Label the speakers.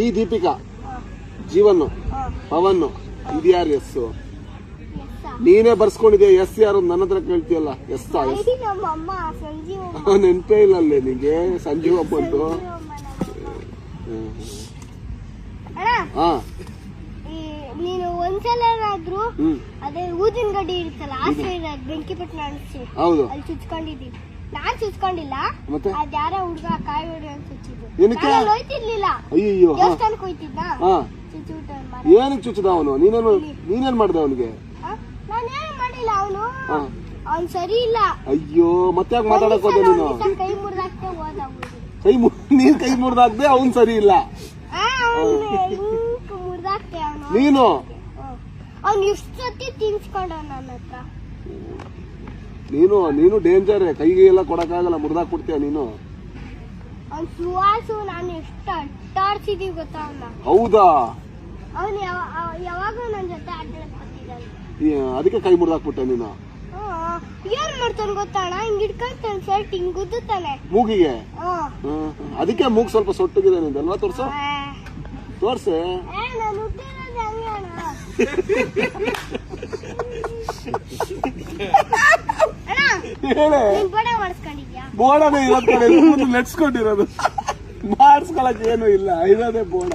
Speaker 1: ಈ ದೀಪಿಕಾ, ಜೀವನ್, ಪವನ್ ಇದ್ಯಾರು ಎಸ್? ನೀನೇ ಬರ್ಸ್ಕೊಂಡಿದ್ಯಾ ಎಸ್ ಯಾರು ನನ್ನ ಹತ್ರ ಕೇಳ್ತೀಯಲ್ಲ? ಎಸ್ ನೆನ್ಪೇ ಇಲ್ಲ ಅಲ್ಲೇ ನಿಂಗೆ ಸಂಜೀವ್ ಅಮ್ಮಂದು.
Speaker 2: ನೀನು ಒಂದ್ಸಲನಾದ್ರೂ ಅದೇ ಊದಿನ ಗಡ್ಡಿ ಇರುತ್ತಲ್ಲ ಆ ಸೈಡ್ ಬೆಂಕಿ ಪಟ್ಟಣ ಅನಿಸಿ
Speaker 1: ಹೌದು
Speaker 2: ಅಲ್ಲಿ ಚುಚ್ಕೊಂಡಿದ್ದೀನಿ. ನಾನ್ ಚುಚ್ಕೊಂಡಿಲ್ಲ,
Speaker 1: ಮತ್ತೆ
Speaker 2: ಅದ್ಯಾರ ಹುಡುಗ ಕಾಯಿ ಹೊಡಿ ಅಂತ ಚುಚ್ಚಿದ್ದು.
Speaker 1: ಏನಕ್ಕೆ
Speaker 2: ಹೋಯ್ತಿರ್ಲಿಲ್ಲ,
Speaker 1: ಅಯ್ಯೋ
Speaker 2: ದೇವಸ್ಥಾನಕ್ಕೆ ಹೋಯ್ತಿದ್ದ.
Speaker 1: ಏನಕ್ಕೆ ಚುಚ್ಚದ ಅವನು? ನೀನೇನ್ ಮಾಡ್ದೆ ಅವನಿಗೆ?
Speaker 2: ನಾನೇನು ಮಾಡಿಲ್ಲ, ಅವನು ಸರಿ ಇಲ್ಲ.
Speaker 1: ಅಯ್ಯೋ ಮತ್ತೆ ಯಾಕೆ ಮಾತಾಡಕ್ ಹೋದೆ ನೀನು?
Speaker 2: ಕೈ ಮುರಿದಾಕ್ತೆ ಹೋದ.
Speaker 1: ನೀನ್ ಕೈ ಮುರಿದಾಕ್ದೆ, ಅವನ್ ಸರಿ ಇಲ್ಲ.
Speaker 2: ಮುರಿದಾಕ್ತೆ
Speaker 1: ನೀನು
Speaker 2: ಅವ್ನು ಎಷ್ಟು ಸತಿ ತಿನ್ಸ್ಕೊಂಡ ನನ್ನ ಹತ್ರ.
Speaker 1: ನೀನು ಡೇಂಜರ್, ಕೈಗೆ ಎಲ್ಲ ಕೊಡಕ್ಕಾಗಲ್ಲ, ಮುರಿದಾಕ್ ಕೊಡ್ತೀಯ ನೀನು.
Speaker 2: ಅವ್ನು ಸುವಾಸು ನಾನು ಎಷ್ಟು ಅಟ್ಟಾಡ್ಸಿದೀವಿ ಗೊತ್ತಾ ಅವನ್ನ.
Speaker 1: ಹೌದಾ?
Speaker 2: ಅವನು ಯಾವಾಗ ನನ್ನ ಜೊತೆ ಆಟಾಡಕ್ ಬರ್ತಿದ್ದಾನೆ.
Speaker 1: ಅದಕ್ಕೆ ಕೈ ಮುರಿದಾಕ್ಬಿಟ್ಟೆ ನೀನು?
Speaker 2: ಏನ್ ಮಾಡ್ತಾನೆ ಗೊತ್ತಾಣ, ಹಿಂಗ್ ಹಿಡ್ಕೊಂತಾನೆ ಶರ್ಟ್ ಹಿಂಗ್ ಗುದ್ದುತ್ತಾನೆ
Speaker 1: ಮೂಗಿಗೆ. ಅದಕ್ಕೆ ಮೂಗ್ ಸ್ವಲ್ಪ ಸೊಟ್ಟಗಿದೆ ನಿಂದಲ್ವಾ? ತೋರ್ಸು ತೋರ್ಸೆ.
Speaker 2: ನಾನು ಹುಟ್ಟಿರೋದು ಹಂಗೆ ಅಣ್ಣ.
Speaker 1: ಹೇಳೆ
Speaker 2: ಬೋಡ ಮಾಡಿಸ್ಕೊಂಡಿದ್ಯಾ?
Speaker 1: ಬೋಡನೇ ಇರೋದ್ ಕಡೆ ನೆಡ್ಸ್ಕೊಂಡಿರೋದು, ಮಾಡಿಸ್ಕೊಳಕ್ ಏನು ಇಲ್ಲ, ಇರೋದೇ ಬೋಡ.